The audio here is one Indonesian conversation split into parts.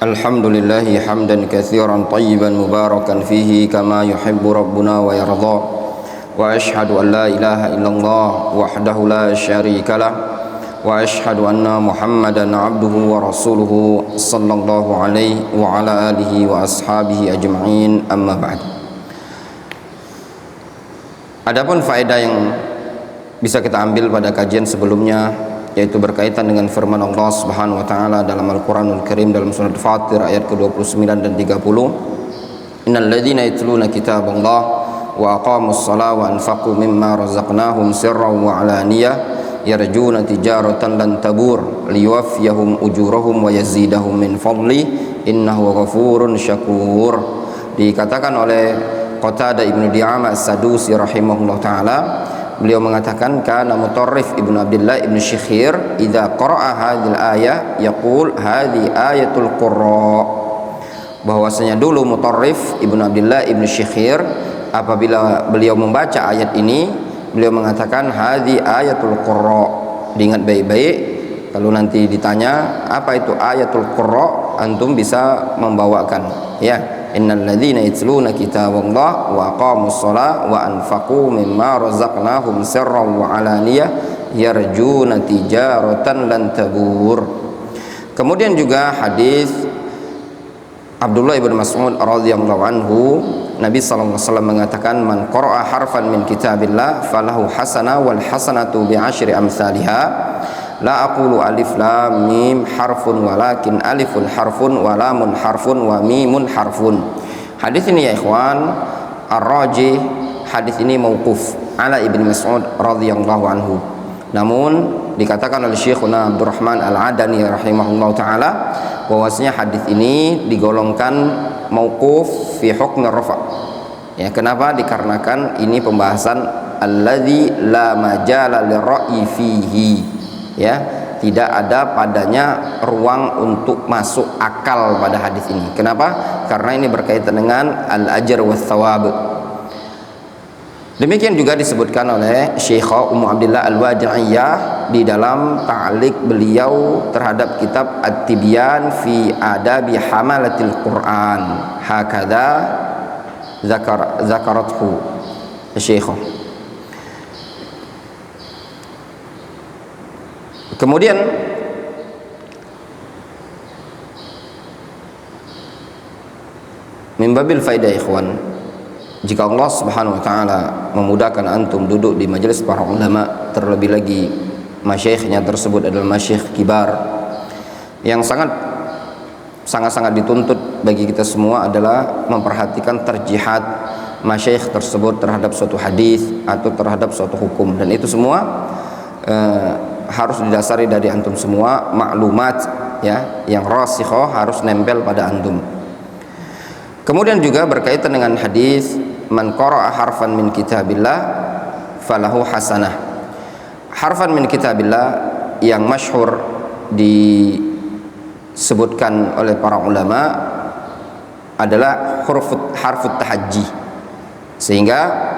Alhamdulillah hamdan katsiran tayyiban mubarakan fihi kama yuhibbu rabbuna wa yarda. Wa ashhadu an la ilaha illallah wahdahu la syarika lah wa ashhadu anna Muhammadan abduhu wa rasuluhu sallallahu alaihi wa ala alihi wa ashabihi ajma'in, amma ba'd. Adapun faedah yang bisa kita ambil pada kajian sebelumnya, yaitu berkaitan dengan firman Allah Subhanahu wa taala dalam Al-Qur'anul Karim dalam surat Fatir ayat ke-29 dan 30. Innal ladzina yatluna kitaballah wa aqamus salata wa anfaqu mimma razaqnahum sirran wa alaniyah yarjuna tijaratan lan tabur liwaffiyahum ujurahum wa yazidahum min fadli innahu ghafurun syakur. Dikatakan oleh Qatadah Ibnu Di'amah As-Sadusi rahimahullah taala, beliau mengatakan kana Mutarrif Ibnu Abdullah Ibnu Syikhir idza qara'a hadhil ayah yaqul hadhi ayatul qurra. Bahwasanya dulu Mutarrif Ibnu Abdullah Ibnu Syikhir apabila beliau membaca ayat ini, beliau mengatakan hadhi ayatul qurra. Diingat baik-baik, kalau nanti ditanya apa itu ayatul qurra, antum bisa membawakan, ya. Innal ladzina yatluna kitaballah wa aqamus salata wa anfaqu mimma razaqnahum sirran wa alaniyah yarjuna tijaratan lan tabur. Kemudian juga hadis Abdullah bin Mas'ud radhiyallahu anhu, Nabi sallallahu alaihi wasallam mengatakan man qara'a harfan min kitabillah falahu hasanah wal hasanatu bi asyri amsalha. La aqulu alif lam mim harfun walakin alifun harfun wa lamun harfun wa mimun harfun. Hadis ini ya ikhwan, ar-rajih hadis ini mauquf ala Ibnu Mas'ud radhiyallahu anhu. Namun dikatakan oleh Syekhuna Abdurrahman Al-Adani rahimahullahu taala bahwasanya hadis ini digolongkan mauquf fi hukm ar-rafa'. Ya, kenapa? Dikarenakan ini pembahasan alladzi la majala lirra'yi fihi. Ya, tidak ada padanya ruang untuk masuk akal pada hadis ini. Kenapa? Karena ini berkaitan dengan al-ajr wa thawab. Demikian juga disebutkan oleh Syekhah Ummu Abdillah Al-Wadi'iyah di dalam ta'liq beliau terhadap kitab At-Tibyan fi Adabi Hamalatil Quran. Hakadha zakarathu Syekhah. Kemudian mimbabil faidah ikhwan, jika Allah Subhanahu wa taala memudahkan antum duduk di majelis para ulama, terlebih lagi masyayikhnya tersebut adalah masyayikh kibar, yang sangat dituntut bagi kita semua adalah memperhatikan terjihat masyayikh tersebut terhadap suatu hadis atau terhadap suatu hukum, dan itu semua harus didasari dari antum semua maklumat, ya, yang rasikhah harus nempel pada antum. Kemudian juga berkaitan dengan hadis man qara'a harfan min kitabillah falahu hasanah. Harfan min kitabillah yang masyhur disebutkan oleh para ulama adalah harfut tahajji, sehingga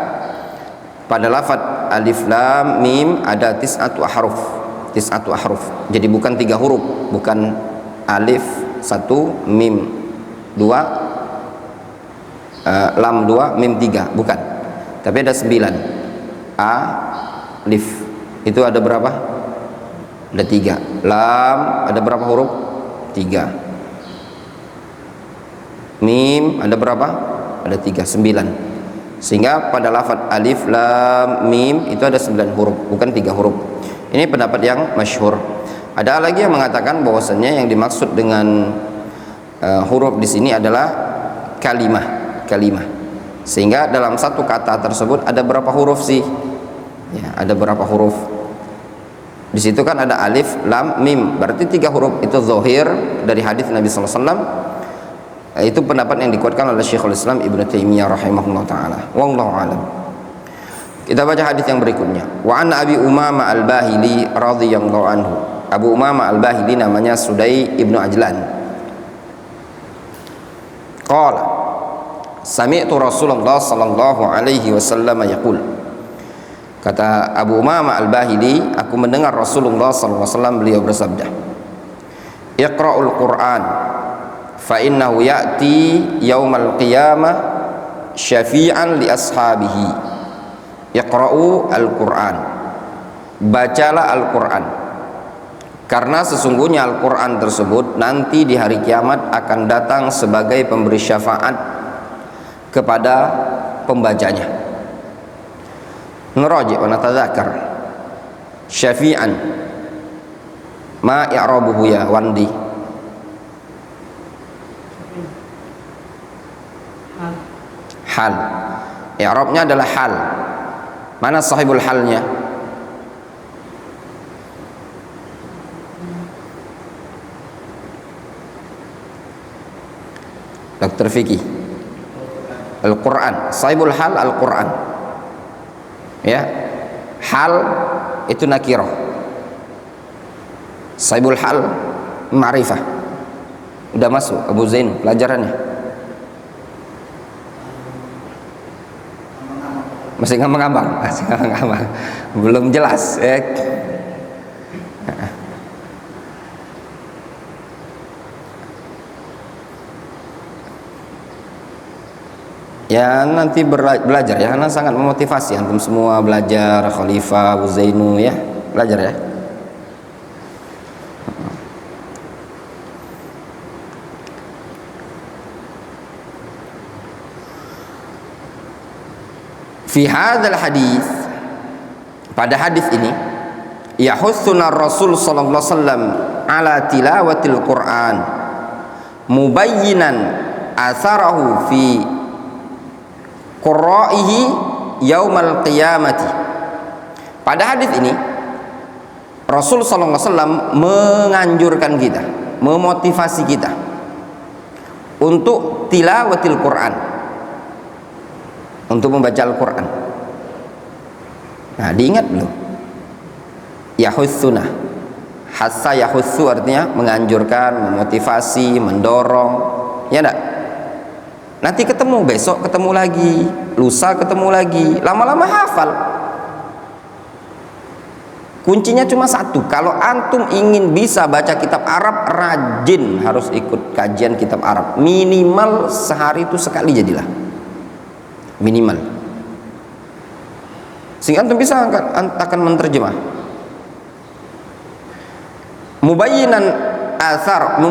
pada lafaz alif lam mim ada tis'atu ahruf. Jadi bukan 3 huruf, bukan alif 1 mim 2 lam 2 mim 3, bukan. Tapi ada 9. Alif itu ada berapa? Ada 3. Lam ada berapa huruf? 3. Mim ada berapa? Ada 3, 9. Sehingga pada lafaz alif lam mim itu ada 9 huruf, bukan 3 huruf. Ini pendapat yang masyhur. Ada lagi yang mengatakan bahwasannya yang dimaksud dengan huruf di sini adalah kalimah. Sehingga dalam satu kata tersebut ada berapa huruf sih? Ya, ada berapa huruf? Di situ kan ada alif lam mim, berarti 3 huruf. Itu zahir dari hadis Nabi sallallahu alaihi wasallam. Itu pendapat yang dikuatkan oleh Syekhul Islam Ibnu Taimiyah rahimahullah taala. Wallahu a'lam. Kita baca hadis yang berikutnya. Wa an Abi Umamah Al-Bahili radhiyallahu anhu. Abu Umamah Al-Bahili namanya Sudai Ibnu Ajlan. Qala sami'tu Rasulullah sallallahu alaihi wasallam yaqul. Kata Abu Umamah Al-Bahili, aku mendengar Rasulullah sallallahu alaihi wasallam beliau bersabda, Iqra'ul Qur'an fa innahu ya'ti yaumal qiyamah syafi'an li ashabihi. Iqra'u al-Qur'an, bacalah Al-Qur'an, karena sesungguhnya Al-Qur'an tersebut nanti di hari kiamat akan datang sebagai pemberi syafaat kepada pembacanya. Nuraji' wa natadzakar syafi'an ma i'rabuhu ya Wandi. Hal, i'rabnya adalah hal. Mana sahibul halnya? Dr. Fikih. Al-Quran, sahibul hal Al-Quran. Ya, hal itu nakirah, sahibul hal ma'rifah. Udah masuk Abu Zain pelajarannya? Masih ngambang-ngambang, belum jelas. Ya nanti belajar ya, karena sangat memotivasi antum semua belajar. Khalifah, Abu Zainu ya, belajar ya. Fi hadzal hadis, pada hadis ini, yahussuna Rasul sallallahu alaihi wasallam ala tilawatil Quran mubayyinan atharahu fi qurra'ihi yaumal qiyamati. Pada hadis ini Rasul sallallahu alaihi wasallam menganjurkan kita, memotivasi kita untuk tilawatil Quran, untuk membaca Al-Quran. Nah, diingat belum? Yahussuna, hassa yahussu artinya menganjurkan, memotivasi, mendorong, ya enggak? Nanti ketemu, besok ketemu lagi, lusa ketemu lagi, lama-lama hafal. Kuncinya cuma satu, kalau antum ingin bisa baca kitab Arab, rajin harus ikut kajian kitab Arab. Minimal sehari itu sekali jadilah, minimal, sehingga antum bisa akan menterjemah. Mubayyinan athar.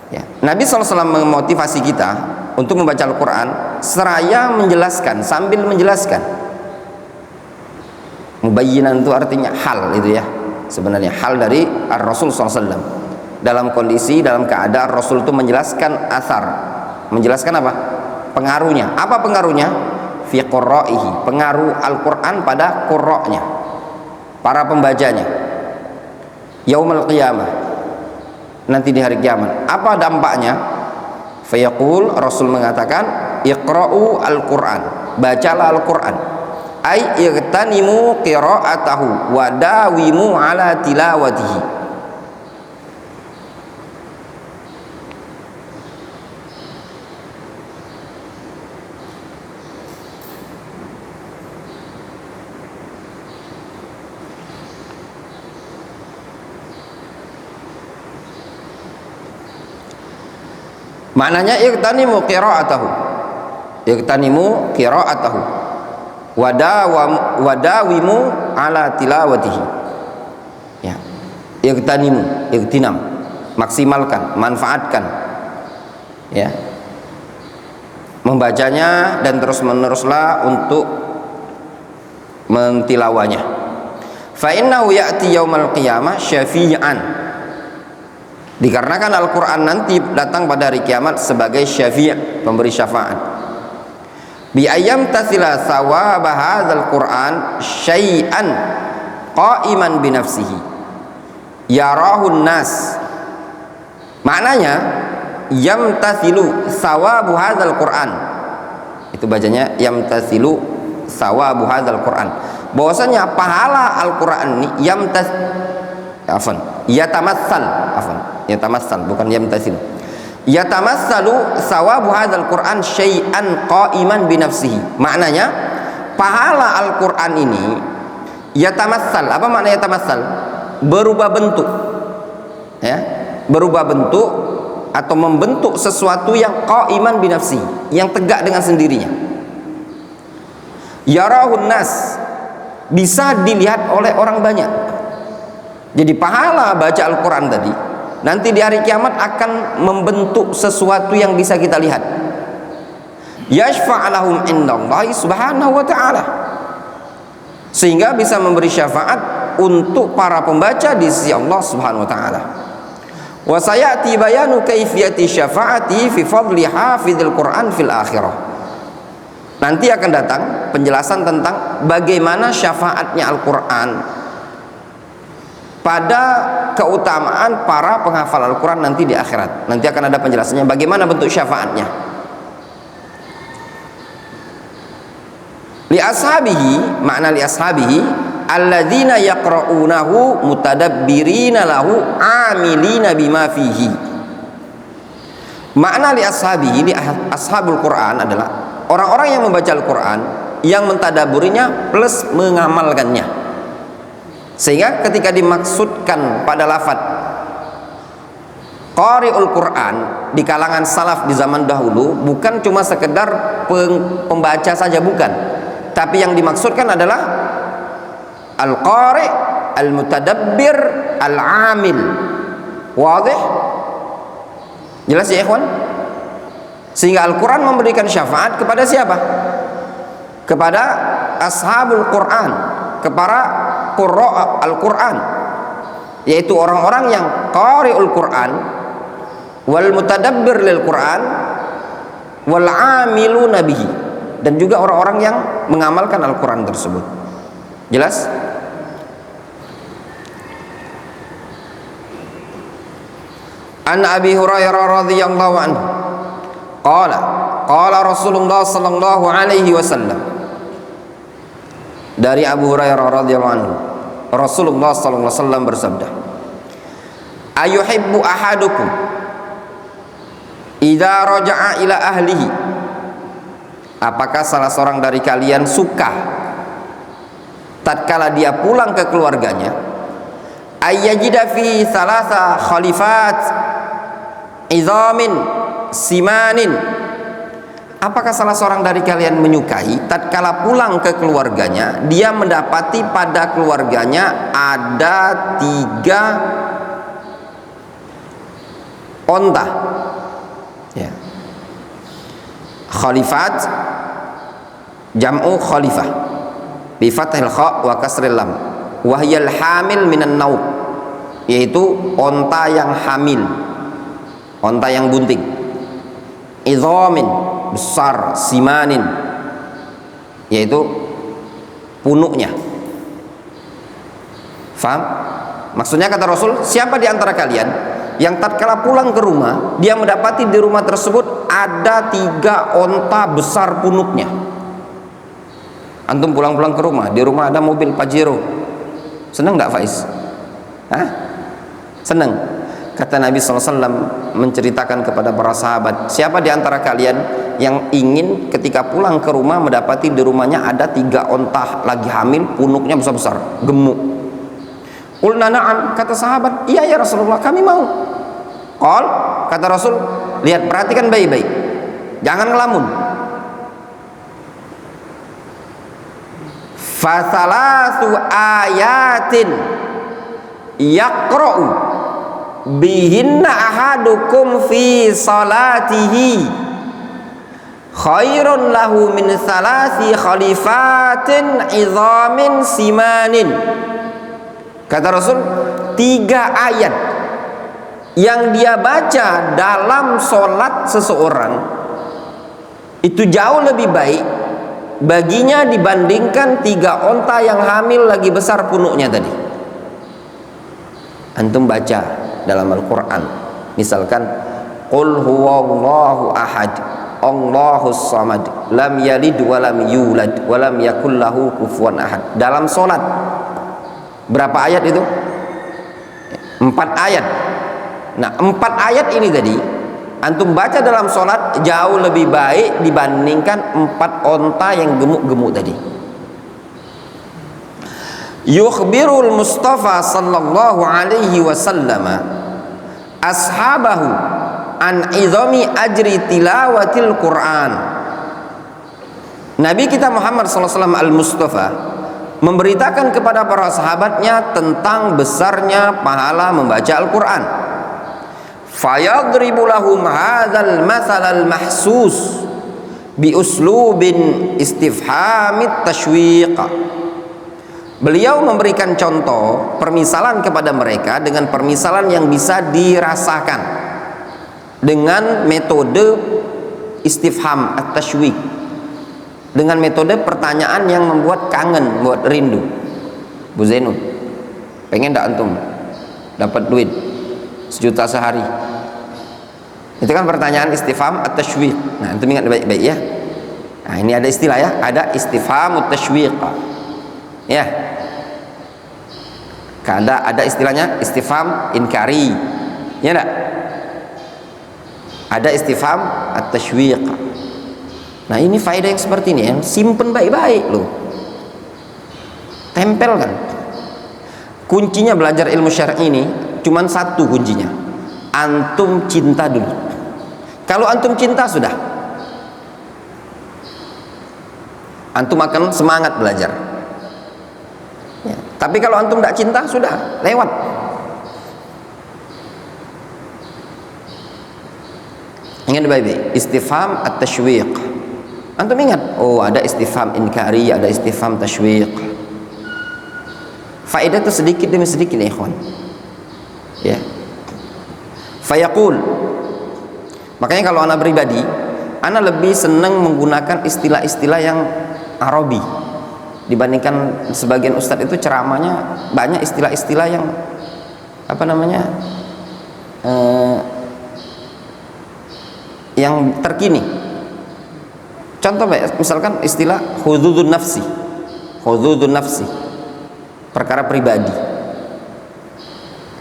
Ya. Nabi SAW memotivasi kita untuk membaca Al-Quran seraya menjelaskan, sambil menjelaskan. Mubayyinan itu artinya hal, itu ya, sebenarnya hal dari Rasul SAW. Dalam kondisi, dalam keadaan Rasul itu menjelaskan athar, menjelaskan apa? Pengaruhnya. Apa pengaruhnya? Fi qurra'ihi, pengaruh Al-Quran pada qurra'nya, para pembacanya. Yaumul qiyamah, nanti di hari kiamat. Apa dampaknya? Fayaqul, Rasul mengatakan, iqra'u Al-Quran, bacalah Al-Quran. Ay igtanimu qira'atahu wa dawimu ala tilawatihi. Maknanya igtanimu qira'atahu, igtanimu qira'atahu wadawimu ala tilawatihi. Ya, igtanimu, igtinam, maksimalkan, manfaatkan, ya, membacanya dan terus meneruslah untuk mentilawanya. Fa innahu ya'ti yaumal qiyamah syafi'an, dikarenakan Al-Quran nanti datang pada hari kiamat sebagai syafi', pemberi syafaat. Bi ayyam tasila thawab hadzal Quran syai'an qa'iman bi nafsihi yarahun nas. Maknanya yamtasilu thawabu hadzal Quran, itu bacanya yamtasilu thawabu hadzal Quran, bahwasanya pahala Al-Quran ini yatamassal, bukan yamtasil. Yatamassalu thawabu hadzal Quran syai'an qa'iman bi nafsihi. Maknanya pahala Al-Quran ini yatamassal. Apa makna yatamassal? Berubah bentuk. Ya. berubah bentuk atau membentuk sesuatu yang qaiman binafsi, yang tegak dengan sendirinya. Yarahun nas, bisa dilihat oleh orang banyak. Jadi pahala baca Al-Quran tadi nanti di hari kiamat akan membentuk sesuatu yang bisa kita lihat. Yashfa'alahum indallahi subhanahu wa ta'ala, sehingga bisa memberi syafaat untuk para pembaca di sisi Allah subhanahu wa ta'ala. Wa sayati bayanu kaifiyati syafaati fi fadli hafidhil Quran fil akhirah. Nanti akan datang penjelasan tentang bagaimana syafaatnya Al-Quran pada keutamaan para penghafal Al-Quran nanti di akhirat. Nanti akan ada penjelasannya bagaimana bentuk syafaatnya. Li ashabihi, makna li ashabihi alladzina yaqra'unahu mutadabbirina lahu amilina bima fihi. Makna li ashabihi, li ashabul Quran adalah orang-orang yang membaca Al-Quran, yang mentadaburinya plus mengamalkannya. Sehingga ketika dimaksudkan pada lafaz qari'ul Quran di kalangan salaf di zaman dahulu, bukan cuma sekedar pembaca saja, bukan, tapi yang dimaksudkan adalah al-qari', al-mutadabbir, al-amil. Wadih? Jelas ya ikhwan? Sehingga Al-Quran memberikan syafaat kepada siapa? Kepada ashabul Quran, kepada qurra' Al-Quran, yaitu orang-orang yang qari'ul Quran, wal mutadabbir lil Quran, wal amiluna bihi, dan juga orang-orang yang mengamalkan Al-Quran tersebut. Jelas? An Abi Hurairah radhiyallahu anhu qala Rasulullah sallallahu alaihi wasallam, dari Abu Hurairah radhiyallahu anhu, Rasulullah sallallahu alaihi wasallam bersabda, ayuhibbu ahadukum idza raja'a ila ahlihi, apakah salah seorang dari kalian suka tatkala dia pulang ke keluarganya, ayyajida fi thalatha khalifat idhamin simanin, apakah salah seorang dari kalian menyukai tatkala pulang ke keluarganya dia mendapati pada keluarganya ada 3 onta, ya. Khalifat jam'u khalifah bi fathil kha wa kasril lam, wa hiyal hamil minan naub, yaitu onta yang hamil, onta yang bunting. Idhamin, besar, simanin, yaitu punuknya. Faham? Maksudnya kata Rasul, siapa di antara kalian yang tatkala pulang ke rumah dia mendapati di rumah tersebut ada 3 onta besar punuknya. Antum pulang-pulang ke rumah, di rumah ada mobil Pajero, senang nggak Faiz? Hah? Senang. Kata Nabi SAW menceritakan kepada para sahabat, siapa di antara kalian yang ingin ketika pulang ke rumah mendapati di rumahnya ada 3 onta lagi hamil, punuknya besar-besar, gemuk. Qulna na'am, kata sahabat, iya ya Rasulullah, kami mau. Qal, kata Rasul, lihat, perhatikan baik-baik, jangan ngelamun. Fathalathu ayatin yaqra'u bihinna ahadukum fi salatihi khairun lahu min thalathi khalifatin idhamin simanin. Kata Rasul, 3 ayat yang dia baca dalam sholat seseorang itu jauh lebih baik baginya dibandingkan 3 onta yang hamil lagi besar punuknya tadi. Antum baca dalam Al-Quran, misalkan qul huwallahu ahad Allahus samad lam yalid walam yulad walam yakul lahu kufuwan ahad, dalam sholat berapa ayat itu? 4 ayat. Nah, 4 ayat ini tadi antum baca dalam sholat jauh lebih baik dibandingkan 4 onta yang gemuk-gemuk tadi. Yukhbirul Mustafa sallallahu alaihi wasallam ashabahu an izami ajri tilawatil Quran. Nabi kita Muhammad SAW al-Mustafa memberitakan kepada para sahabatnya tentang besarnya pahala membaca Al-Quran. Fayadribu lahum hadzal matsal al-mahsus bi uslubin istifhamit tashwiq. Beliau memberikan contoh permisalan kepada mereka dengan permisalan yang bisa dirasakan dengan metode istifham at-tashwiq, dengan metode pertanyaan yang membuat kangen, membuat rindu. Bu Zainul, pengen tak antum dapat duit 1 juta sehari? Itu kan pertanyaan istifham at-tashwiq. Nah, antum ingat baik-baik ya. Nah, ini ada istilah ya, ada istifham at-tashwiq. Ya. Ada istilahnya istifham inkari. Ya enggak? Ada istifham at-tashwiq. Nah, ini faedah yang seperti ini, yang simpen baik-baik loh. Tempelkan. Kuncinya belajar ilmu syar'i ini cuman satu kuncinya. Antum cinta dulu. Kalau antum cinta sudah, antum akan semangat belajar. Ya. Tapi kalau antum tidak cinta sudah lewat. Ingat baik-baik, istifham at-tashwiq. Antum ingat, oh ada istifham inkari, ada istifham tashwiq. Faedah itu sedikit demi sedikit ya ikhwan. Ya. Fayaqul. Makanya kalau anak pribadi, anak lebih senang menggunakan istilah-istilah yang Arabi dibandingkan sebagian ustadz itu ceramahnya banyak istilah-istilah yang apa namanya yang terkini. Contoh misalkan istilah hududun nafsi, perkara pribadi.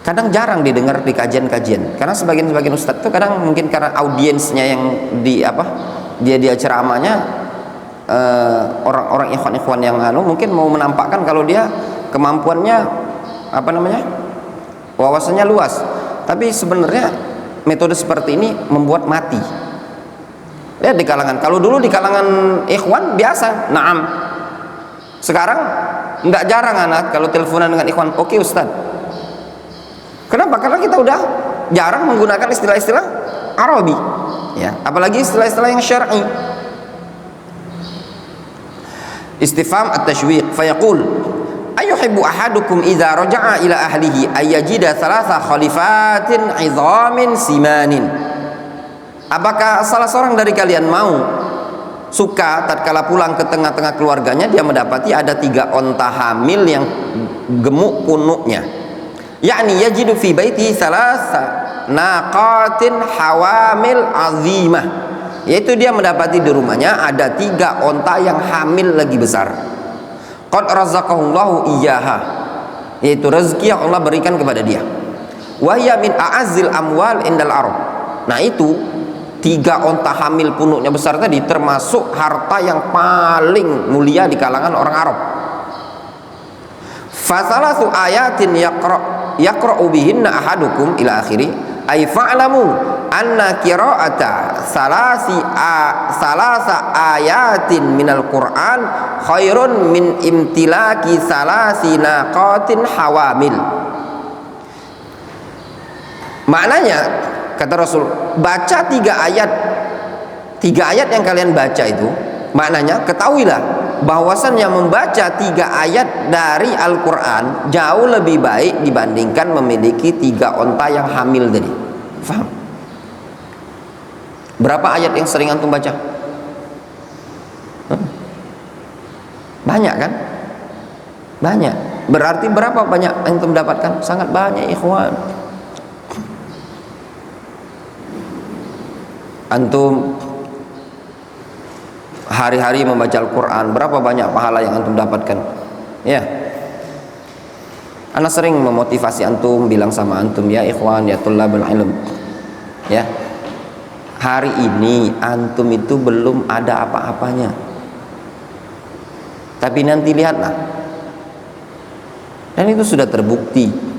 Kadang jarang didengar di kajian-kajian, karena sebagian ustadz itu kadang mungkin karena audiensnya yang dia ceramahnya orang-orang ikhwan yang mungkin mau menampakkan kalau dia kemampuannya wawasannya luas, tapi sebenarnya metode seperti ini membuat mati. Lihat di kalangan, kalau dulu di kalangan ikhwan biasa, naam. Sekarang nggak jarang anak kalau teleponan dengan ikhwan, oke ustad. Kenapa? Karena kita udah jarang menggunakan istilah-istilah Arabi, ya, apalagi istilah-istilah yang syar'i. Istifham at-tashwiq, fayaqul ayuhibbu ahadukum idza raja'a ila ahlihi ayyajida thalatha khalifatin 'idhamin simanin. Apakah salah seorang dari kalian suka tatkala pulang ke tengah-tengah keluarganya dia mendapati ada 3 onta hamil yang gemuk punuknya, yakni yajidu fi baiti thalatha naqatin hawamil azimah, yaitu dia mendapati di rumahnya ada 3 onta yang hamil lagi besar. Qad razaqahullahu iyyaha, yaitu rezeki yang Allah berikan kepada dia. Wa hiya min a'azzil amwal indal arab. Nah, itu 3 onta hamil punuknya besar tadi termasuk harta yang paling mulia di kalangan orang Arab. Fasalatu ayatin yaqra'u bihinna ahadukum ila akhiri ay fa'lamu anna qira'ata salasa ayatin minal Qur'an khairun min imtilaki salasi naqatin hawamil. Maknanya kata Rasul, baca 3 ayat yang kalian baca itu, maknanya ketahuilah bahwasannya membaca 3 ayat dari Al-Quran jauh lebih baik dibandingkan memiliki 3 onta yang hamil tadi. Faham? Berapa ayat yang sering antum baca? Banyak kan? Banyak. Berarti berapa banyak yang antum dapatkan? Sangat banyak ikhwan. Antum hari-hari membaca Al-Quran, berapa banyak pahala yang antum dapatkan? Ya, ana sering memotivasi antum, bilang sama antum, ya ikhwan, ya tullabul ilm, ya, hari ini antum itu belum ada apa-apanya, tapi nanti lihatlah, dan itu sudah terbukti.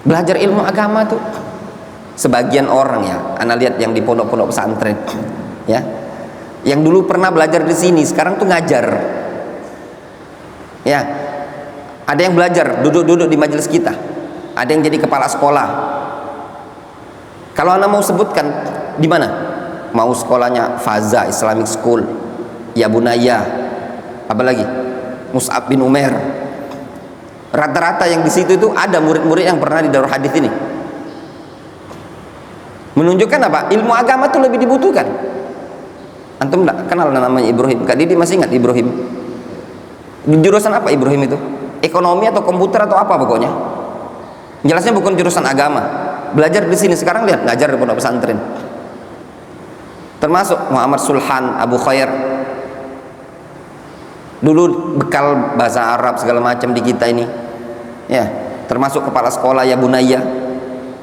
Belajar ilmu agama tuh sebagian orang ya, ana lihat yang di pondok-pondok pesantren ya, yang dulu pernah belajar di sini sekarang tuh ngajar ya. Ada yang belajar duduk-duduk di majelis kita, ada yang jadi kepala sekolah. Kalau ana mau sebutkan di mana, mau sekolahnya Faza Islamic School, ya Bunaya, apalagi Mus'ab bin Umair, rata-rata yang di situ itu ada murid-murid yang pernah di Darul Hadis ini. Menunjukkan apa? Ilmu agama itu lebih dibutuhkan. Antum enggak kenal namanya Ibrahim? Kak Didi masih ingat Ibrahim? Di jurusan apa Ibrahim itu? Ekonomi atau komputer atau apa pokoknya? Jelasnya bukan jurusan agama. Belajar di sini, sekarang lihat ngajar di pondok pesantren. Termasuk Muhammad Sulhan, Abu Khair. Dulu bekal bahasa Arab segala macam di kita ini. Ya, termasuk kepala sekolah ya Bunaya.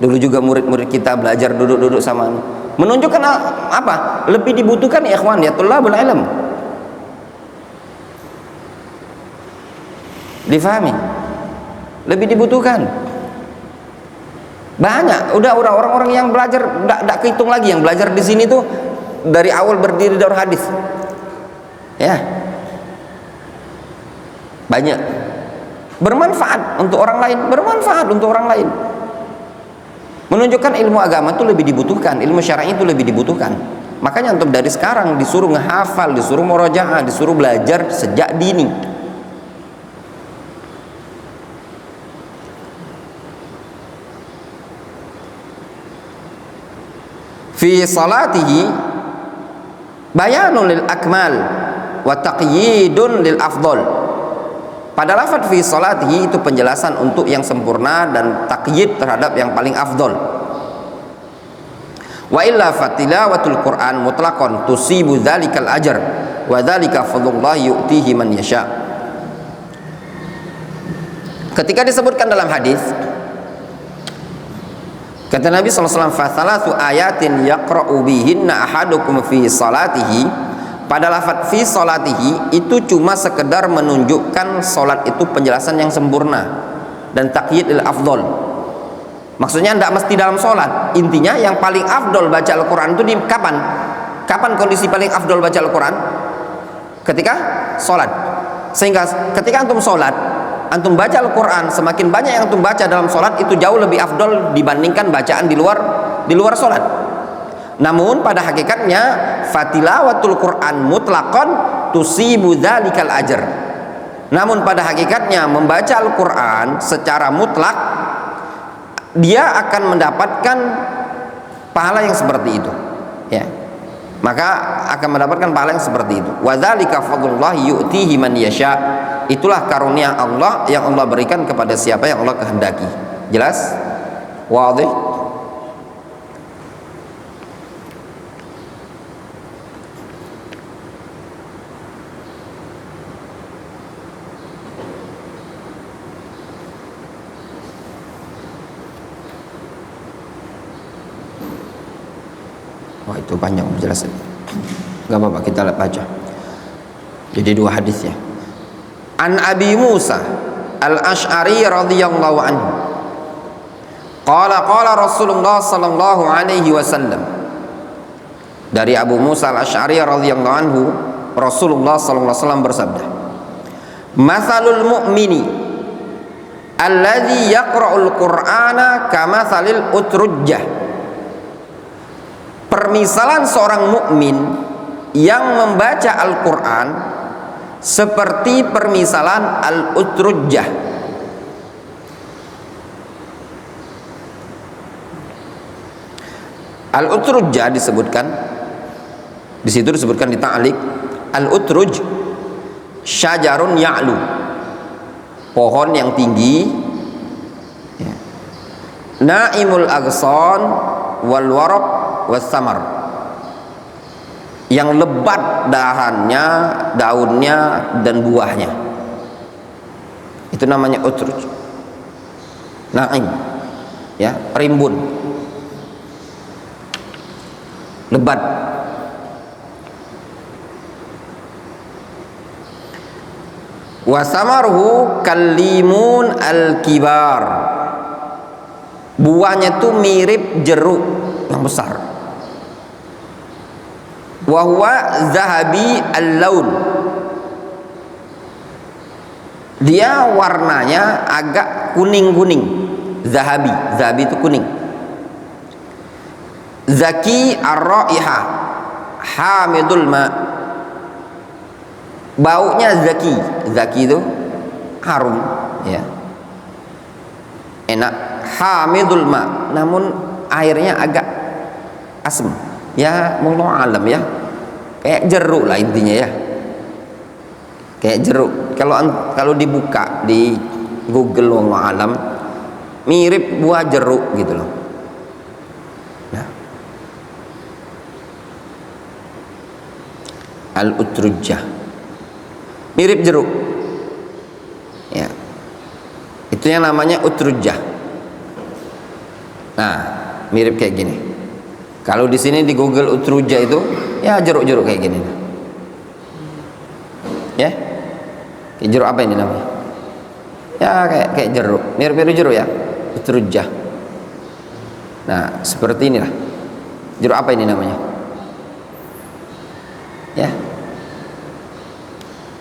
Dulu juga murid-murid kita belajar duduk-duduk sama. Menunjukkan apa? Lebih dibutuhkan ya ikhwan ya thalabul ilm. Difahami? Lebih dibutuhkan. Banyak, udah orang-orang yang belajar enggak kehitung lagi yang belajar di sini tuh dari awal berdiri Darul Hadis. Ya. Banyak. Bermanfaat untuk orang lain, bermanfaat untuk orang lain. Menunjukkan ilmu agama itu lebih dibutuhkan, ilmu syar'i itu lebih dibutuhkan. Makanya untuk dari sekarang disuruh ngehafal, disuruh murojaah, disuruh belajar sejak dini. Fi salatihi bayanun lil akmal wa taqyidun lil afdal. Pada lafaz fi salatihi itu penjelasan untuk yang sempurna dan taqyid terhadap yang paling afdal. Wa illa fatilawatul Quran mutlaqan tusibu dzalikal ajr wa dzalika fadlullah yu'tihi man yasha. Ketika disebutkan dalam hadis, kata Nabi SAW, "Fathalathu ayatin yaqra'u bihinna ahadukum fi salatihi." Pada lafaz fi salatihi itu cuma sekedar menunjukkan salat itu penjelasan yang sempurna dan taqyid il afdol. Maksudnya tidak mesti dalam salat. Intinya yang paling afdol baca Al-Quran itu di kapan? Kapan kondisi paling afdol baca Al-Quran? Ketika salat. Sehingga ketika antum salat, antum baca Al-Quran, semakin banyak yang antum baca dalam sholat itu jauh lebih afdol dibandingkan bacaan di luar sholat. Namun pada hakikatnya fatilawatul Quran mutlaqan tusibu dzalikal ajr. Namun pada hakikatnya membaca Al-Quran secara mutlak dia akan mendapatkan pahala yang seperti itu. Ya. Maka akan mendapatkan pahala yang seperti itu. Wa dzalika fadlullah yu'tihi man yasha. Itulah karunia Allah yang Allah berikan kepada siapa yang Allah kehendaki. Jelas? Wadih? Wah, itu panjang penjelasan. Gak apa-apa, kita baca. Jadi dua hadis ya. An Abi Musa Al-Asy'ari radhiyallahu anhu qala Rasulullah sallallahu alaihi wasallam. Dari Abu Musa Al-Asy'ari radhiyallahu anhu, Rasulullah sallallahu alaihi wasallam bersabda, "Matsalul mu'mini alladzi yaqra'ul Qur'ana kamatsalil utrujjah." Permisalan seorang mukmin yang membaca Al-Qur'an seperti permisalan al-utrujjah. Al-utrujjah disebutkan di situ, disebutkan di ta'liq, al-utruj syajarun ya'lu, pohon yang tinggi ya. Naimul aghsan wal waraq was samar, yang lebat dahannya, daunnya dan buahnya. Itu namanya utruj. Naim ya, rimbun, lebat. Wa samaruhu kallimun al-kibar. buahnya itu mirip jeruk yang besar. Wa huwa zahabi al-laun, dia warnanya agak kuning-kuning. Zahabi, zahabi itu kuning. Zaki ar-raihah, hamidul ma, baunya zaki. Zaki itu harum, ya, enak. Hamidul ma, namun airnya agak asam, ya, wallahu alam, ya, kayak jeruk lah intinya, ya, kayak jeruk. Kalau dibuka di Google, wallahu alam, mirip buah jeruk gitu loh. Nah, al-utrujah mirip jeruk, ya, itu yang namanya utrujah. Nah, mirip kayak gini. Kalau di sini di Google utrujah itu, ya, jeruk-jeruk kayak gini, ya. Kayak jeruk apa ini namanya? Ya, kayak jeruk, mirip-mirip jeruk, ya, utrujah. Nah, seperti inilah. Jeruk apa ini namanya? Ya,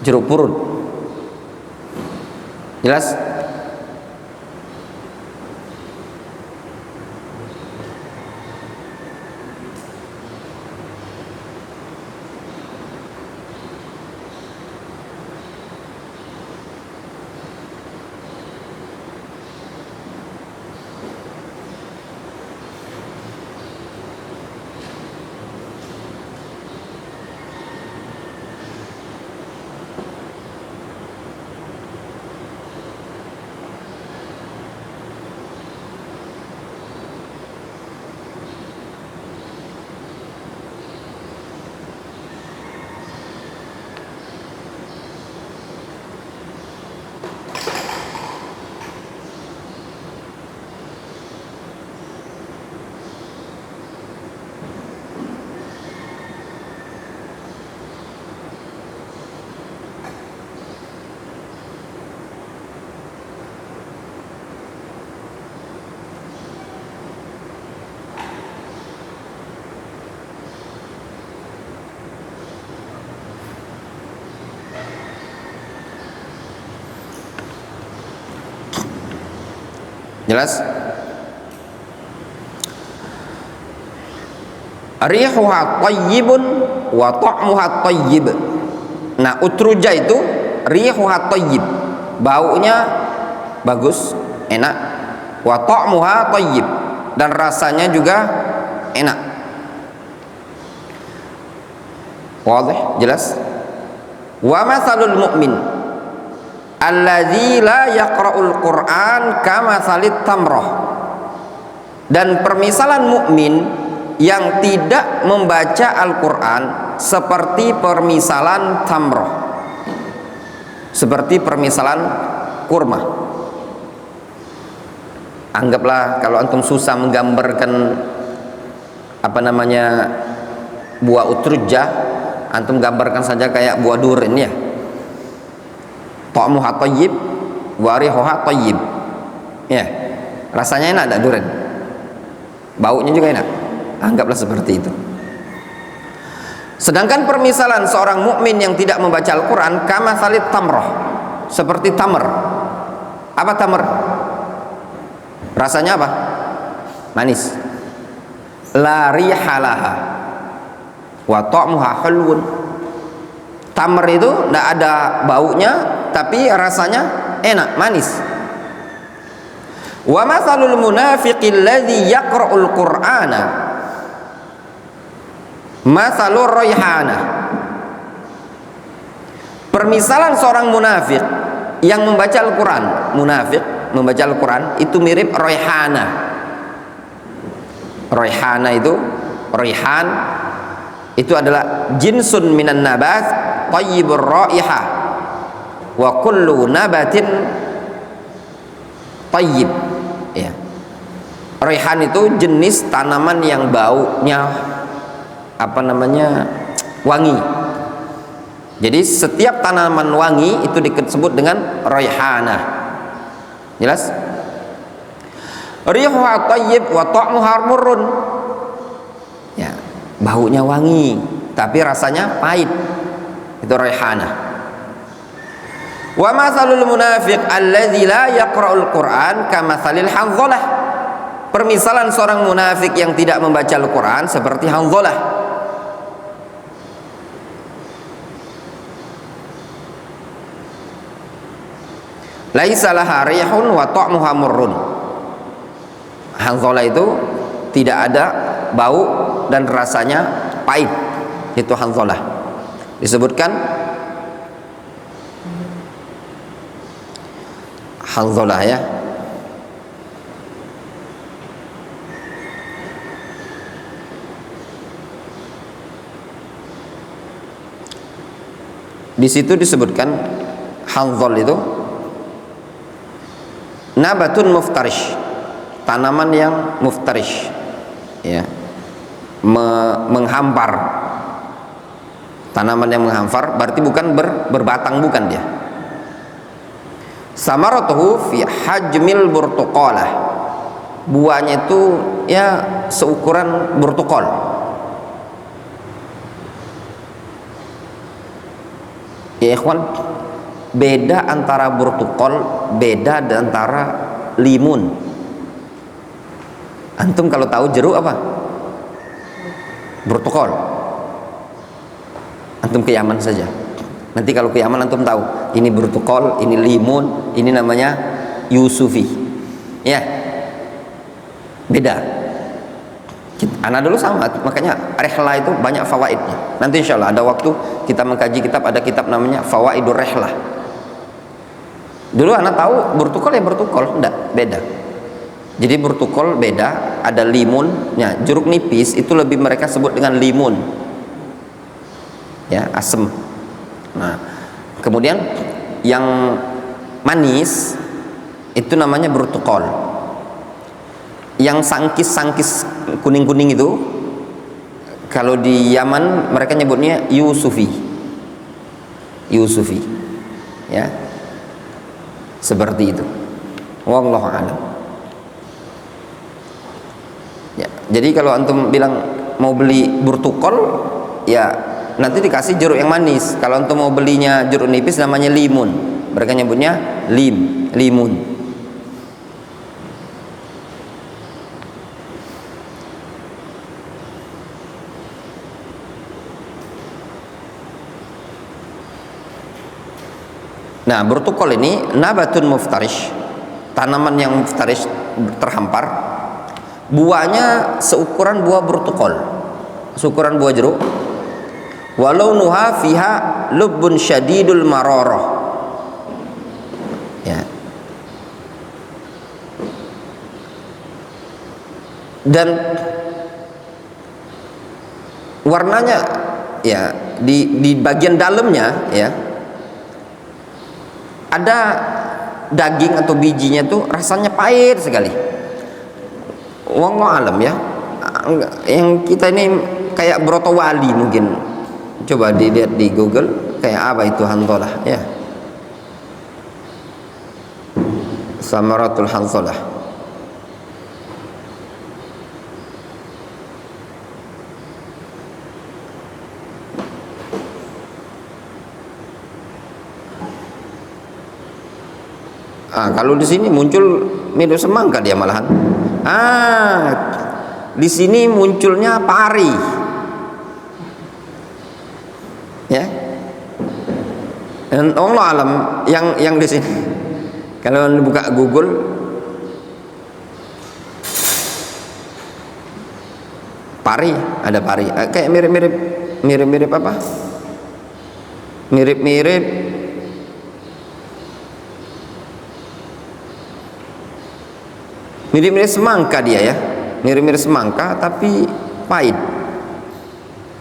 jeruk purut. Jelas? Jelas? Rihuha tayyibun wa ta'muha tayyib. Nah, utrujah itu rihuha tayyib, baunya bagus, enak. Wa ta'muha tayyib, dan rasanya juga enak. Wadih, jelas? Wa mathalul mu'min alladzi la yaqra'ul Qur'an kama salit tamrah, dan permisalan mukmin yang tidak membaca Al-Qur'an seperti permisalan tamrah, seperti permisalan kurma. Anggaplah kalau antum susah menggambarkan apa namanya buah utrujah, antum gambarkan saja kayak buah durin, ya. Ta'muha tayyib wa rihuha tayyib, ya, rasanya enak, ada durian, baunya juga enak. Anggaplah seperti itu. Sedangkan permisalan seorang mukmin yang tidak membaca Al-Quran kama salit tamroh, seperti tamar. Apa tamar? Rasanya apa? Manis. La rihalaha wa ta'muha hulwun. Tamar itu tidak ada baunya, tapi rasanya enak, manis. Wa mathalul munafiqil ladzi yaqra'ul Qur'ana mathalur raihana. Permisalan seorang munafik yang membaca Al-Quran, munafik membaca Al-Quran itu mirip raihana. Raihana itu, raihan itu adalah jinsun minan nabat tayyibur raihah wa kullu nabatin tayyib, ya. Raihan itu jenis tanaman yang baunya apa namanya wangi. Jadi setiap tanaman wangi itu disebut dengan raihana. Jelas? Rihuha thayyib wa ta'muha murrun. Ya, baunya wangi tapi rasanya pahit. Itu raihanah. Wa mathalul munafiq alladzi la yaqra'ul Qur'an kamathalil hanzalah. Permisalan seorang munafik yang tidak membaca Al-Qur'an seperti Hanzalah. Laisa laha rihun wa ta'muha murrun. Hanzalah itu tidak ada bau dan rasanya pahit. Itu Hanzalah. Disebutkan Hanzalah ya. Di situ disebutkan Hanzal itu nabatun muftarish, tanaman yang muftarish, ya, menghampar. Tanaman yang menghampar berarti bukan berbatang, bukan dia. Samaratuhu fi hajmil burtuqalah. Buahnya itu ya seukuran burtukol. Ya ikhwan, beda antara burtukol, beda antara limun. Antum kalau tahu jeruk apa? Burtukol. Antum ke Yaman saja. Nanti kalau ke Yaman antum tahu, ini burtukol, ini limun, ini namanya yusufi. Ya. Beda. Anak dulu sama, makanya rehlah itu banyak fawaidnya. Nanti insya Allah ada waktu kita mengkaji kitab, ada kitab namanya Fawaidur Rehlah. Dulu anak tahu burtukol ya burtukol, enggak, beda. Jadi burtukol beda, ada limun, ya, jeruk nipis itu lebih mereka sebut dengan limun. Ya, asem. Nah, kemudian yang manis itu namanya burtukol. Yang sangkis kuning-kuning itu kalau di Yaman mereka nyebutnya yusufi, ya, seperti itu. Wallahu a'lam. Ya, jadi kalau antum bilang mau beli burtukol, ya nanti dikasih jeruk yang manis. Kalau antum mau belinya jeruk nipis namanya limun, mereka nyebutnya limun. Nah, burtukol ini nabatun muftarish, tanaman yang muftarish, terhampar. Buahnya seukuran buah burtukol, seukuran buah jeruk. Walau nuha fiha lubbun syadidul mararah. Ya. Dan warnanya ya di bagian dalamnya ya ada daging atau bijinya tuh rasanya pahit sekali. Wallahu alam ya. Yang kita ini kayak broto wali mungkin. Coba dilihat di Google kayak apa itu hanzalah ya. Samaratul hanzalah. Kalau di sini muncul mirip semangka dia malahan. Di sini munculnya pari. Ya. Dan Allah alam yang di sini. Kalau buka Google pari, ada pari. Kayak mirip apa? Mirip semangka dia ya, mirip semangka tapi pahit.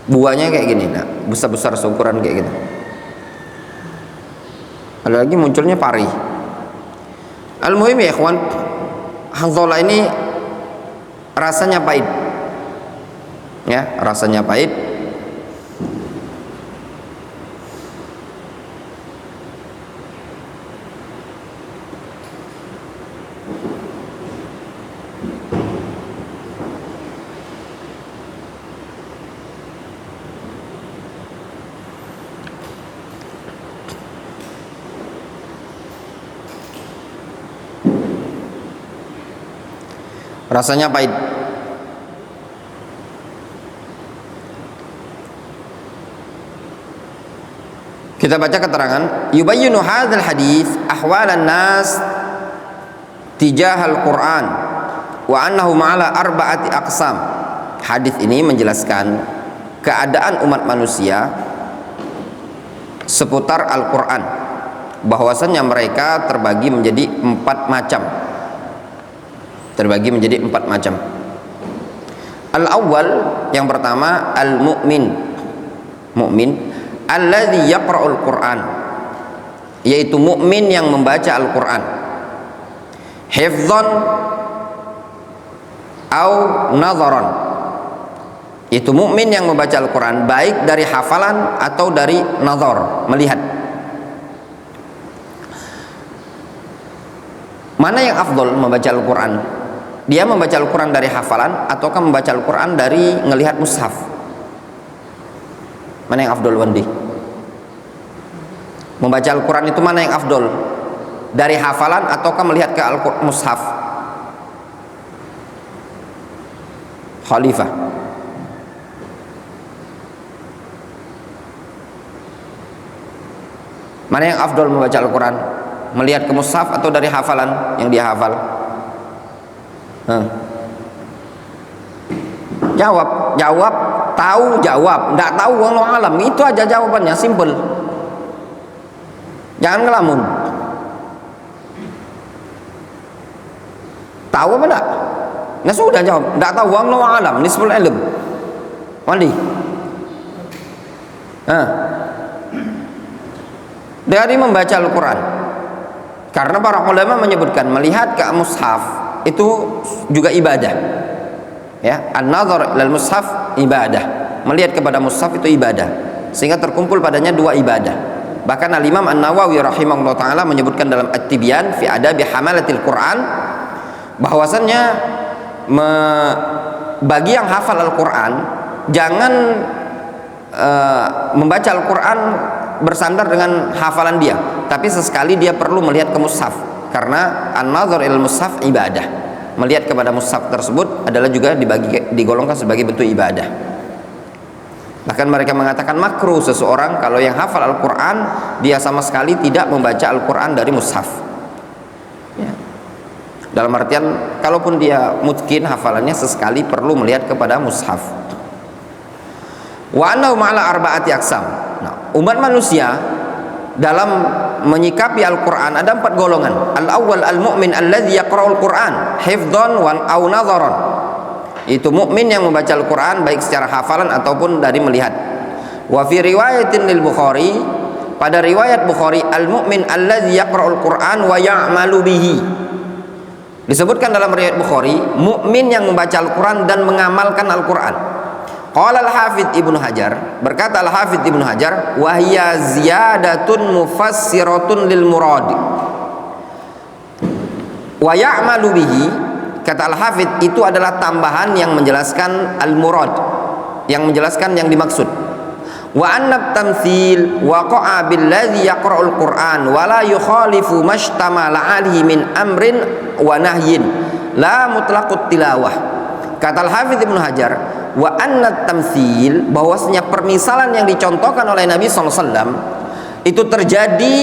Buahnya kayak gini, nah, besar-besar seukuran kayak gitu. Ada lagi munculnya pari. Al-muhim ya ikhwan, hanzalah ini rasanya pahit. Ya, rasanya pahit. rasanya pahit. Kita baca keterangan, yubayyinu hadzal hadits ahwalan nas tijahal Quran wa annahu ma'ala arba'ati aqsam. Hadis ini menjelaskan keadaan umat manusia seputar Al-Quran, bahwasannya mereka terbagi menjadi empat macam. Al-awwal, yang pertama, mu'min alladzi yaqra'ul Qur'an, yaitu mukmin yang membaca Al-Qur'an, hifdzan au nadharan, itu mukmin yang membaca Al-Qur'an baik dari hafalan atau dari nazar, melihat. Mana yang afdol membaca Al-Qur'an? Dia membaca Al-Qur'an dari hafalan ataukah membaca Al-Qur'an dari ngelihat mushaf? Mana yang afdol, Wandi? Membaca Al-Quran itu mana yang afdol? Dari hafalan ataukah melihat ke mushaf? Khalifah. Mana yang afdol membaca Al-Quran? Melihat ke mushaf atau dari hafalan yang dia hafal? Jawab, tahu jawab, enggak tahu wallahu alam. Itu aja jawabannya, simple. Jangan ngelamun. Tahu apa enggak? Nah sudah jawab, enggak tahu wallahu alam, nisbul ilm. Wali. Dari membaca Al-Quran. Karena para ulama menyebutkan melihat ke mushaf itu juga ibadah. Ya, an-nazar ilal mushaf ibadah. Melihat kepada mushaf itu ibadah. Sehingga terkumpul padanya dua ibadah. Bahkan Al-Imam An-Nawawi rahimahullah taala menyebutkan dalam At-Tibyan fi Adabi Hamalatil Quran, bahwasannya bagi yang hafal Al-Quran jangan membaca Al-Quran bersandar dengan hafalan dia, tapi sesekali dia perlu melihat ke mushaf, karena an-nazar ilal mushaf ibadah. Melihat kepada mushaf tersebut adalah juga digolongkan sebagai bentuk ibadah. Bahkan mereka mengatakan makruh seseorang kalau yang hafal Al-Quran dia sama sekali tidak membaca Al-Quran dari mushaf, ya. Dalam artian kalaupun dia mungkin hafalannya sesekali perlu melihat kepada mushaf. Wa annahu ma'ala arba'ati aqsam. Nah, umat manusia dalam menyikapi Al-Quran ada empat golongan. Al-awwal al-mu'min alladzi yaqra'ul Quran hifdzan wa aw nadharan. Itu mukmin yang membaca Al-Quran baik secara hafalan ataupun dari melihat. Wa fi riwayatin lil Bukhari, pada riwayat Bukhari, al-mu'min alladzi yaqra'ul Quran wa ya'malu bihi. Disebutkan dalam riwayat Bukhari, mukmin yang membaca Al-Quran dan mengamalkan Al-Quran. Qala al-Hafidz Ibnu Hajar, berkata al-Hafidz Ibnu Hajar, wa hiya ziyadatun mufassiratun lil murad. Wa ya'malu bihi, kata al-Hafidz, itu adalah tambahan yang menjelaskan al-murad, yang menjelaskan yang dimaksud. Wa anna tamtsil waqa'a billadzi yaqra'ul Qur'an wa la yukhalifu mashtamala 'alaihi min amrin wa nahyin la mutlaqut tilawah. Kata al-Hafidz Ibnu Hajar, wa anna tamtsil, bahwasanya permisalan yang dicontohkan oleh Nabi SAW itu terjadi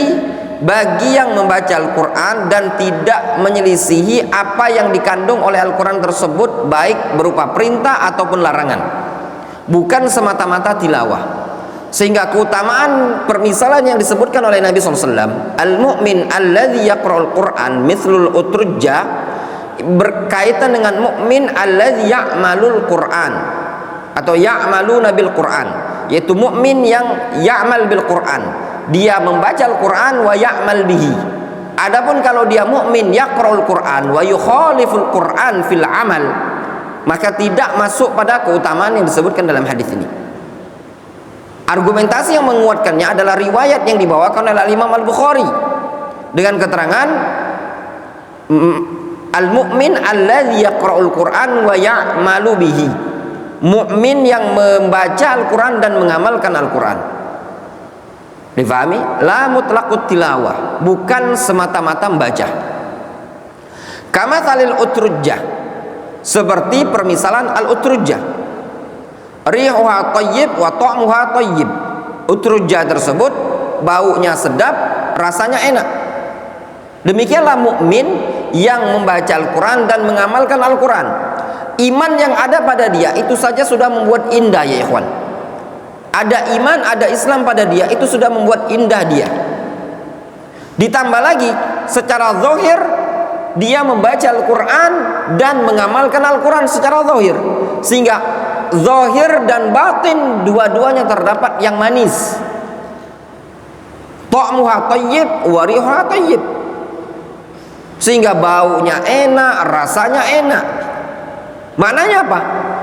bagi yang membaca Al-Quran dan tidak menyelisihi apa yang dikandung oleh Al-Quran tersebut, baik berupa perintah ataupun larangan, bukan semata-mata tilawah. Sehingga keutamaan permisalan yang disebutkan oleh Nabi SAW, al-mu'min alladzi yaqra'ul Quran mithlul utrujjah, berkaitan dengan mukmin alladzi ya'malul Quran atau ya'maluna bil Quran, yaitu mukmin yang ya'mal bil Quran, dia membaca Al-Quran wa ya'mal bihi. Adapun kalau dia mukmin yaqra'ul Quran wa yukhaliful Quran fil amal, maka tidak masuk pada keutamaan yang disebutkan dalam hadis ini. Argumentasi yang menguatkannya adalah riwayat yang dibawakan oleh Imam Al-Bukhari dengan keterangan al-mu'min alladzi yaqra'ul Quran wa ya'malu bihi, mukmin yang membaca Al-Quran dan mengamalkan Al-Quran. Difahami? La mutlaqut tilawah, bukan semata-mata membaca. Kama talil utrujjah, Seperti permisalan al-utrujah, rihuha thayyib wa ta'muha thayyib. Utrujah tersebut baunya sedap, rasanya enak. Demikianlah mukmin yang membaca Al-Quran dan mengamalkan Al-Quran. Iman yang ada pada dia itu saja sudah membuat indah ya ikhwan. Ada iman, ada Islam pada dia, itu sudah membuat indah dia. Ditambah lagi secara zahir dia membaca Al-Quran dan mengamalkan Al-Quran secara zahir, sehingga zahir dan batin dua-duanya terdapat yang manis. Ta'muha thayyib wa rihuha thayyib, sehingga baunya enak, rasanya enak. Maknanya apa?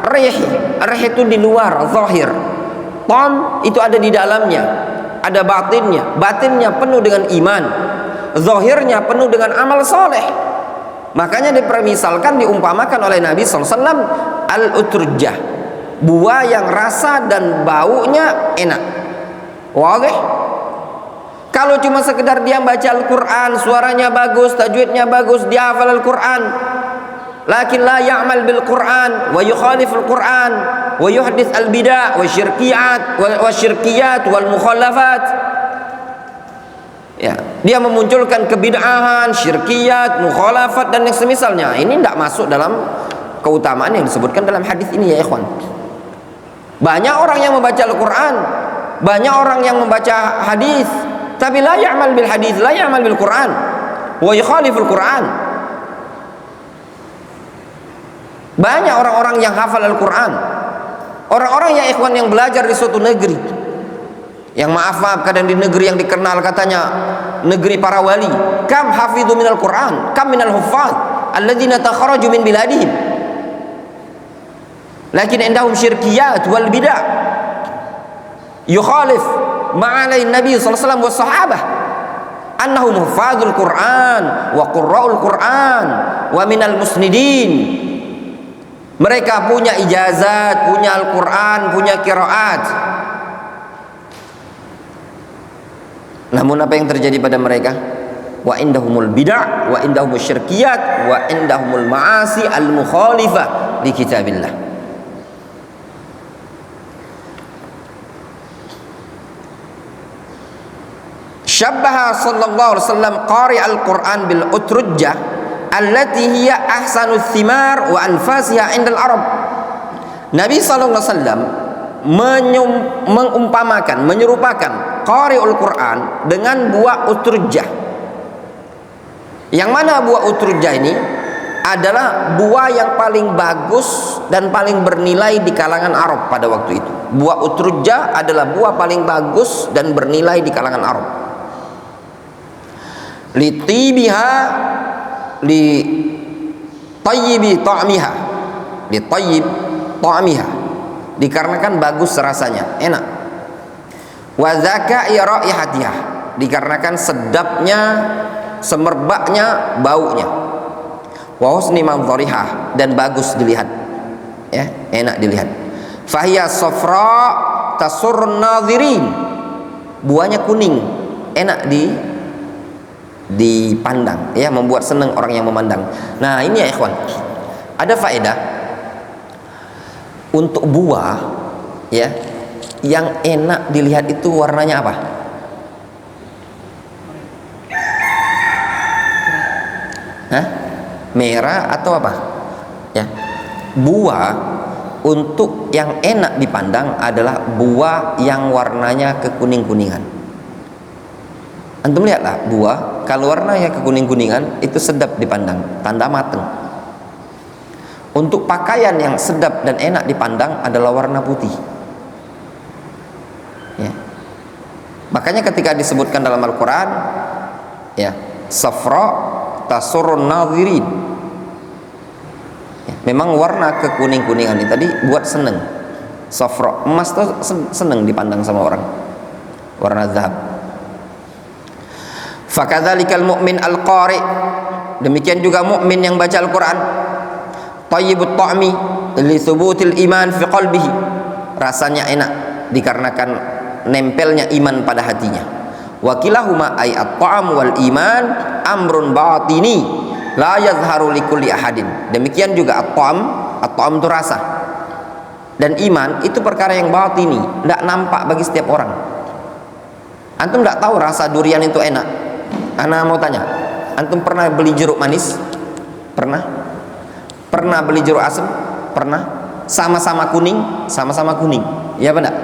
Rih itu di luar, zahir. Tom itu ada di dalamnya, ada batinnya. Batinnya penuh dengan iman, zahirnya penuh dengan amal soleh. Makanya dipermisalkan, diumpamakan oleh Nabi SAW al-utrujah, buah yang rasa dan baunya enak. Wadih? Kalau cuma sekedar dia baca Al-Quran, suaranya bagus, tajwidnya bagus, dia hafal Al-Quran, lakin la ya'mal bil Quran wa yukhalif Al-Quran wa yuhdits al-bid'ah wa syirkiyat wal mukhalafat. Ya, dia memunculkan kebid'ahan, syirkiyat, mukhalafat dan yang semisalnya. Ini tidak masuk dalam keutamaan yang disebutkan dalam hadis ini ya ikhwan. Banyak orang yang membaca Al-Quran, banyak orang yang membaca hadis, tapi la ya'mal bil hadis, la ya'mal bil Quran wa yukhalif Al-Quran. Banyak orang-orang yang hafal Al-Quran, orang-orang yang ikhwan yang belajar di suatu negeri, yang maaf kadang di negeri yang dikenal katanya negeri para wali. Kam hafidhu minal Quran, kam minal huffaz alladzina takharaju min biladihim, lakin indahum syirkiyat wal bid'ah yukhalif ma'alai Nabi sallallahu alaihi wasallam was sahabah annahum huffazul Quran wa qurra'ul Quran wa minal musnidin. Mereka punya ijazat, punya Al-Quran, punya qiraat. Namun apa yang terjadi pada mereka? Wa indahumul bid'ah, wa indahumul syirkiyat, wa indahumul ma'asi al-mukhalifah li kitabillah. Syabbaha sallallahu alaihi wasallam qari al-Quran bil utrujjah allati hiya ahsanu thimar wa anfasiha indal Arab. Nabi sallallahu alaihi wasallam mengumpamakan, menyerupakan qari'ul Quran dengan buah utrujjah. Yang mana buah utrujjah ini adalah buah yang paling bagus dan paling bernilai di kalangan Arab pada waktu itu. Buah utrujjah adalah buah paling bagus dan bernilai di kalangan Arab. Litibiha li tayyibi ta'miha, li tayyib ta'miha, dikarenakan bagus rasanya, enak. Wa zaka'i raihatiha, dikarenakan sedapnya, semerbaknya baunya. Wa husni manzariha, dan bagus dilihat, ya, enak dilihat. Fahiya safra tasurrun nadhirin, buahnya kuning, enak dipandang, ya, membuat senang orang yang memandang. Nah ini ya ikhwan, ada faedah untuk buah, ya, yang enak dilihat itu warnanya apa? Hah? Merah atau apa? Ya, buah untuk yang enak dipandang adalah buah yang warnanya kekuning-kuningan. Antum lihatlah buah, kalau warnanya kekuning-kuningan itu sedap dipandang, tanda matang. Untuk pakaian yang sedap dan enak dipandang adalah warna putih, ya. Makanya ketika disebutkan dalam Al-Quran, ya, safra tasurrun nadhirin, ya, memang warna kekuning-kuningan ini tadi buat seneng. Safra, emas itu seneng dipandang sama orang, warna zahab. Fakadzalikal mu'min al-qari, demikian juga mukmin yang baca Al-Quran, tayyibut ta'mi li thubutil iman fi qalbihi, rasanya enak dikarenakan nempelnya iman pada hatinya. Wa kilahuma ay at-ta'am wal iman amrun batini la yadhharu likulli ahadin. Demikian juga at-ta'am itu rasa. Dan iman itu perkara yang batini, tidak nampak bagi setiap orang. Antum tidak tahu rasa durian itu enak. Ana mau tanya, antum pernah beli jeruk manis? Pernah? Pernah beli jeruk asam? Pernah? Sama-sama kuning, sama-sama kuning, ya benar.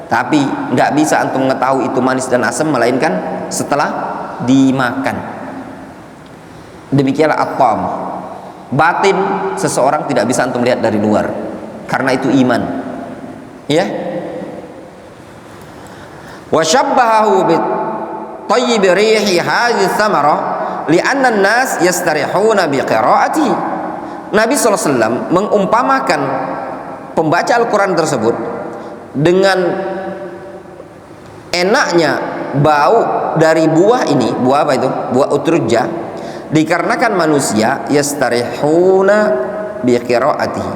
Tapi nggak bisa antum mengetahui itu manis dan asam melainkan setelah dimakan. Demikianlah at-ta'am. Batin seseorang tidak bisa antum lihat dari luar, karena itu iman. Ya. Wa syabbahahu bi tayyib rihi hadhihi thamara li'anna an-nas yastarihuna bi qira'atihi. Nabi SAW mengumpamakan pembaca Al-Quran tersebut dengan enaknya bau dari buah ini. Buah apa itu? Buah utrujah. Dikarenakan manusia yastarihuna biqiraatihi,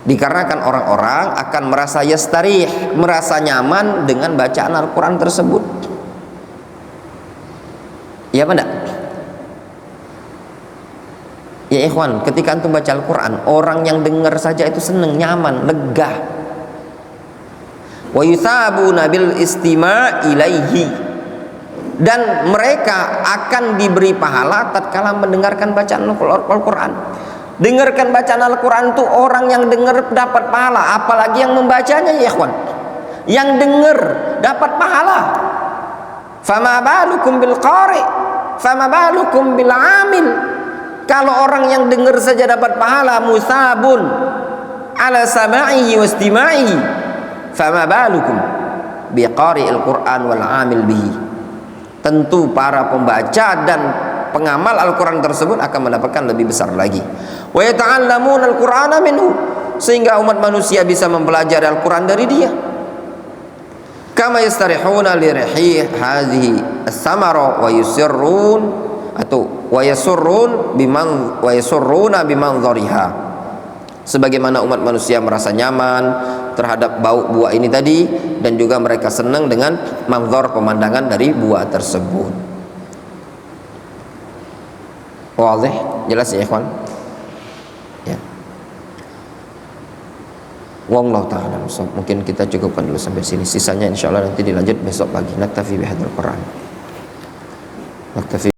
dikarenakan orang-orang akan merasa yastarih, merasa nyaman dengan bacaan Al-Quran tersebut. Ya benar? Ya ikhwan, ketika antum baca Al-Quran, orang yang dengar saja itu senang, nyaman, lega. Wa yuthabuna bil istima' ilaihi, dan mereka akan diberi pahala tatkala mendengarkan bacaan Al-Quran. Dengarkan bacaan Al-Quran itu orang yang dengar dapat pahala, apalagi yang membacanya ya ikhwan. Yang dengar dapat pahala. Fama balukum bil qari, fama balukum bil amil. Kalau orang yang dengar saja dapat pahala, musabun ala sama'ihi wa istima'ihi, fama balukum biqari'il Qur'an wal 'amil bihi. Tentu para pembaca dan pengamal Al-Qur'an tersebut akan mendapatkan lebih besar lagi. Wa yata'allamuna al-Qur'ana minhu, sehingga umat manusia bisa mempelajari Al-Qur'an dari dia. Kama yastarihuna li rihi hadhihi as-samara wa yusirrun atau wa yasurruna bimanzariha, sebagaimana umat manusia merasa nyaman terhadap bau buah ini tadi, dan juga mereka senang dengan manzar, pemandangan dari buah tersebut. Wadih, jelas ya ikhwan? Ya. Wallahu ta'ala. Mungkin kita cukupkan dulu sampai sini. Sisanya insyaallah nanti dilanjut besok pagi. Naktafi bihadzal Qur'an.